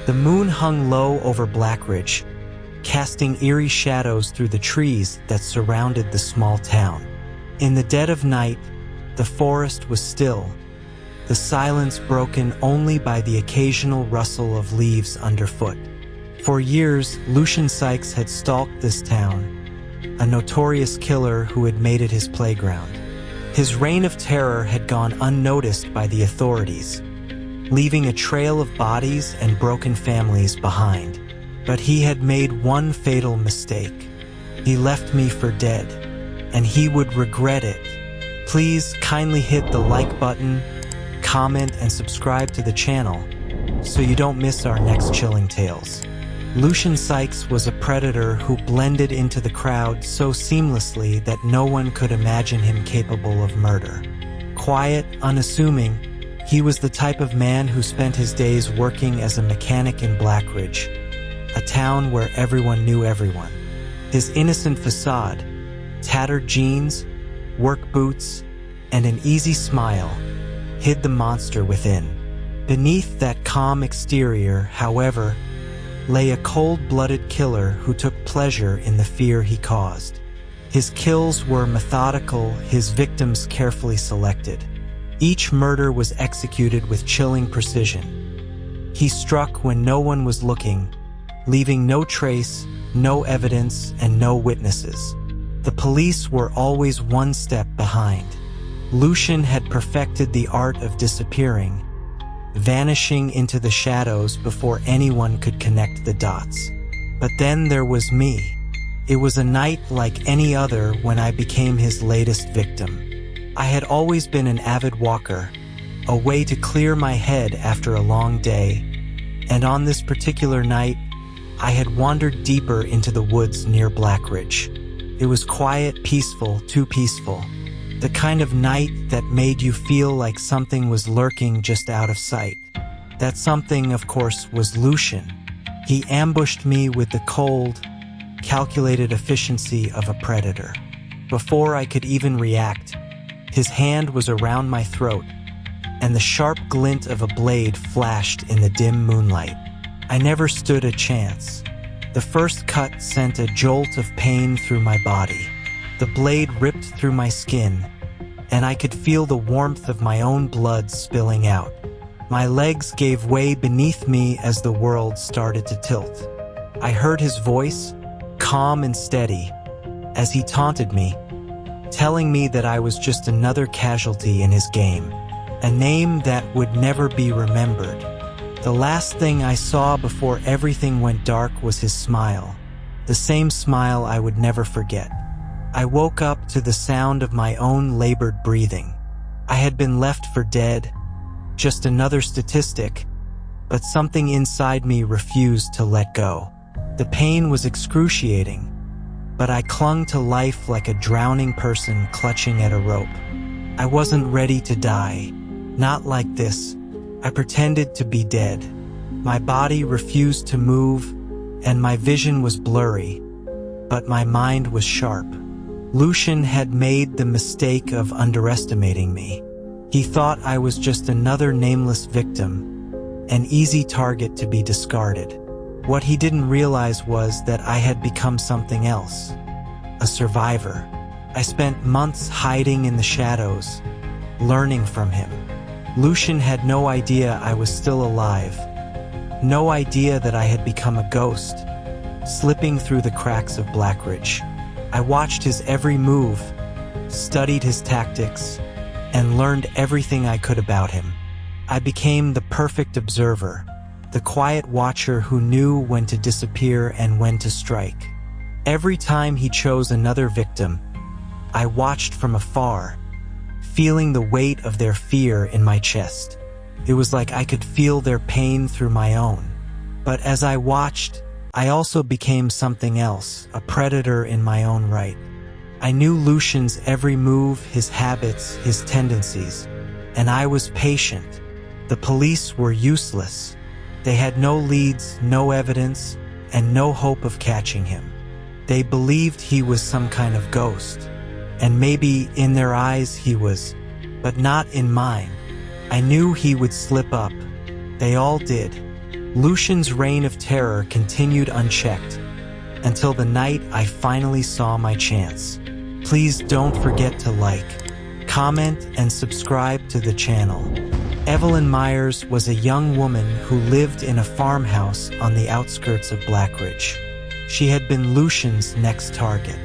The moon hung low over Blackridge, casting eerie shadows through the trees that surrounded the small town. In the dead of night, the forest was still, the silence broken only by the occasional rustle of leaves underfoot. For years, Lucian Sykes had stalked this town, a notorious killer who had made it his playground. His reign of terror had gone unnoticed by the authorities, leaving a trail of bodies and broken families behind. But he had made one fatal mistake. He left me for dead, and he would regret it. Please kindly hit the like button, comment, and subscribe to the channel so you don't miss our next chilling tales. Lucian Sykes was a predator who blended into the crowd so seamlessly that no one could imagine him capable of murder. Quiet, unassuming, he was the type of man who spent his days working as a mechanic in Blackridge, a town where everyone knew everyone. His innocent facade, tattered jeans, work boots, and an easy smile hid the monster within. Beneath that calm exterior, however, lay a cold-blooded killer who took pleasure in the fear he caused. His kills were methodical, his victims carefully selected. Each murder was executed with chilling precision. He struck when no one was looking, leaving no trace, no evidence, and no witnesses. The police were always one step behind. Lucian had perfected the art of disappearing, vanishing into the shadows before anyone could connect the dots. But then there was me. It was a night like any other when I became his latest victim. I had always been an avid walker, a way to clear my head after a long day, and on this particular night, I had wandered deeper into the woods near Blackridge. It was quiet, peaceful, too peaceful. The kind of night that made you feel like something was lurking just out of sight. That something, of course, was Lucian. He ambushed me with the cold, calculated efficiency of a predator. Before I could even react, his hand was around my throat, and the sharp glint of a blade flashed in the dim moonlight. I never stood a chance. The first cut sent a jolt of pain through my body. The blade ripped through my skin, and I could feel the warmth of my own blood spilling out. My legs gave way beneath me as the world started to tilt. I heard his voice, calm and steady, as he taunted me, telling me that I was just another casualty in his game, a name that would never be remembered. The last thing I saw before everything went dark was his smile, the same smile I would never forget. I woke up to the sound of my own labored breathing. I had been left for dead, just another statistic, but something inside me refused to let go. The pain was excruciating, but I clung to life like a drowning person clutching at a rope. I wasn't ready to die, not like this. I pretended to be dead. My body refused to move, and my vision was blurry, but my mind was sharp. Lucian had made the mistake of underestimating me. He thought I was just another nameless victim, an easy target to be discarded. What he didn't realize was that I had become something else, a survivor. I spent months hiding in the shadows, learning from him. Lucian had no idea I was still alive, no idea that I had become a ghost, slipping through the cracks of Blackridge. I watched his every move, studied his tactics, and learned everything I could about him. I became the perfect observer, the quiet watcher who knew when to disappear and when to strike. Every time he chose another victim, I watched from afar, feeling the weight of their fear in my chest. It was like I could feel their pain through my own. But as I watched, I also became something else, a predator in my own right. I knew Lucian's every move, his habits, his tendencies, and I was patient. The police were useless. They had no leads, no evidence, and no hope of catching him. They believed he was some kind of ghost, and maybe in their eyes he was, but not in mine. I knew he would slip up. They all did. Lucian's reign of terror continued unchecked until the night I finally saw my chance. Please don't forget to like, comment, and subscribe to the channel. Evelyn Myers was a young woman who lived in a farmhouse on the outskirts of Blackridge. She had been Lucian's next target.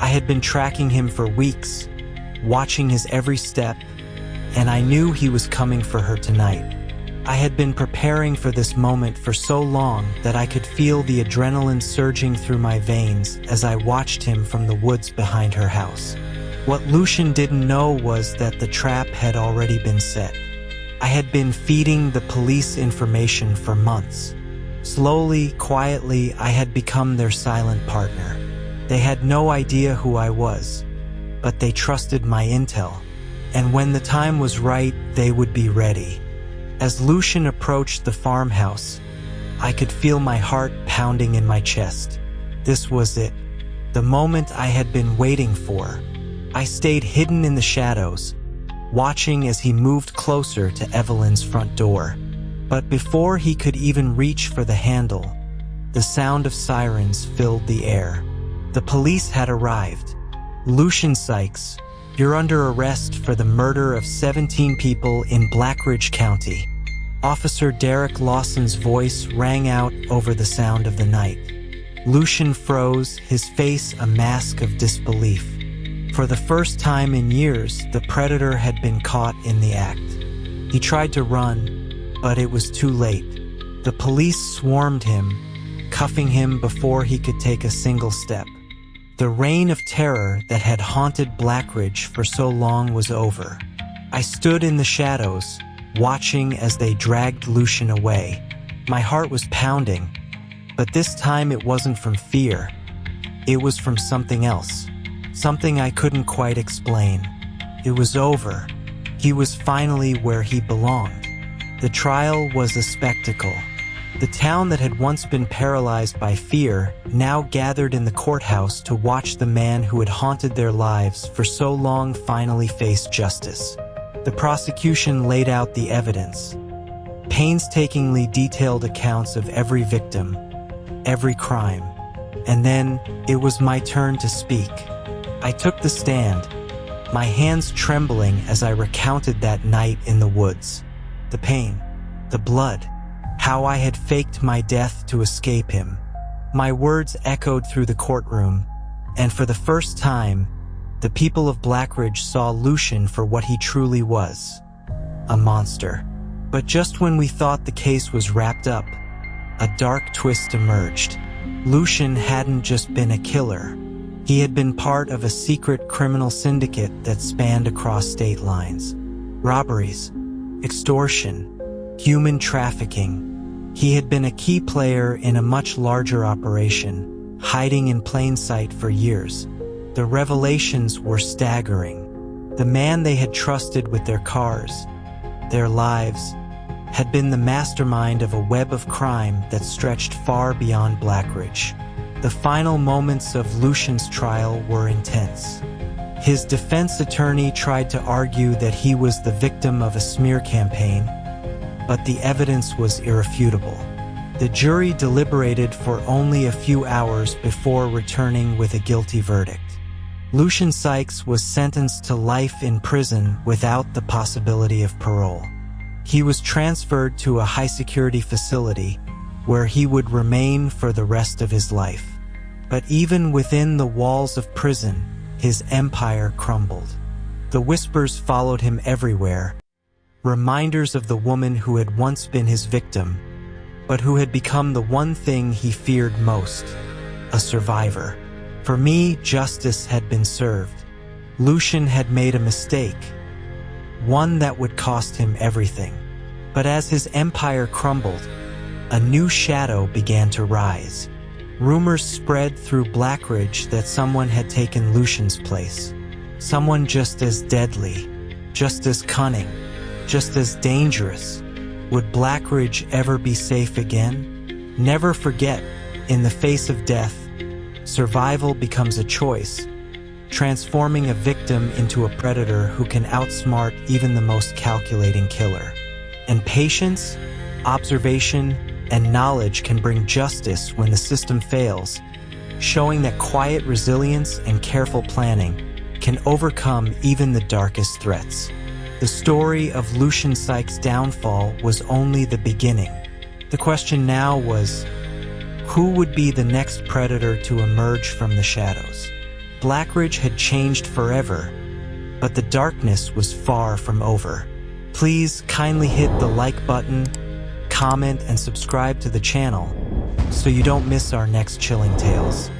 I had been tracking him for weeks, watching his every step, and I knew he was coming for her tonight. I had been preparing for this moment for so long that I could feel the adrenaline surging through my veins as I watched him from the woods behind her house. What Lucian didn't know was that the trap had already been set. I had been feeding the police information for months. Slowly, quietly, I had become their silent partner. They had no idea who I was, but they trusted my intel. And when the time was right, they would be ready. As Lucian approached the farmhouse, I could feel my heart pounding in my chest. This was it, the moment I had been waiting for. I stayed hidden in the shadows, watching as he moved closer to Evelyn's front door. But before he could even reach for the handle, the sound of sirens filled the air. The police had arrived. Lucian Sykes, you're under arrest for the murder of 17 people in Blackridge County. Officer Derek Lawson's voice rang out over the sound of the night. Lucian froze, his face a mask of disbelief. For the first time in years, the predator had been caught in the act. He tried to run, but it was too late. The police swarmed him, cuffing him before he could take a single step. The reign of terror that had haunted Blackridge for so long was over. I stood in the shadows, watching as they dragged Lucian away. My heart was pounding, but this time it wasn't from fear. It was from something else, something I couldn't quite explain. It was over. He was finally where he belonged. The trial was a spectacle. The town that had once been paralyzed by fear now gathered in the courthouse to watch the man who had haunted their lives for so long finally face justice. The prosecution laid out the evidence, painstakingly detailed accounts of every victim, every crime. And then it was my turn to speak. I took the stand, my hands trembling as I recounted that night in the woods. The pain, the blood, how I had faked my death to escape him. My words echoed through the courtroom, and for the first time, the people of Blackridge saw Lucian for what he truly was, a monster. But just when we thought the case was wrapped up, a dark twist emerged. Lucian hadn't just been a killer. He had been part of a secret criminal syndicate that spanned across state lines. Robberies, extortion, human trafficking. He had been a key player in a much larger operation, hiding in plain sight for years. The revelations were staggering. The man they had trusted with their cars, their lives, had been the mastermind of a web of crime that stretched far beyond Blackridge. The final moments of Lucian's trial were intense. His defense attorney tried to argue that he was the victim of a smear campaign, but the evidence was irrefutable. The jury deliberated for only a few hours before returning with a guilty verdict. Lucian Sykes was sentenced to life in prison without the possibility of parole. He was transferred to a high-security facility where he would remain for the rest of his life. But even within the walls of prison, his empire crumbled. The whispers followed him everywhere, reminders of the woman who had once been his victim, but who had become the one thing he feared most, a survivor. For me, justice had been served. Lucian had made a mistake, one that would cost him everything. But as his empire crumbled, a new shadow began to rise. Rumors spread through Blackridge that someone had taken Lucian's place. Someone just as deadly, just as cunning, just as dangerous. Would Blackridge ever be safe again? Never forget, in the face of death, survival becomes a choice, transforming a victim into a predator who can outsmart even the most calculating killer. And patience, observation, and knowledge can bring justice when the system fails, showing that quiet resilience and careful planning can overcome even the darkest threats. The story of Lucian Sykes' downfall was only the beginning. The question now was, who would be the next predator to emerge from the shadows? Blackridge had changed forever, but the darkness was far from over. Please kindly hit the like button, comment, and subscribe to the channel so you don't miss our next chilling tales.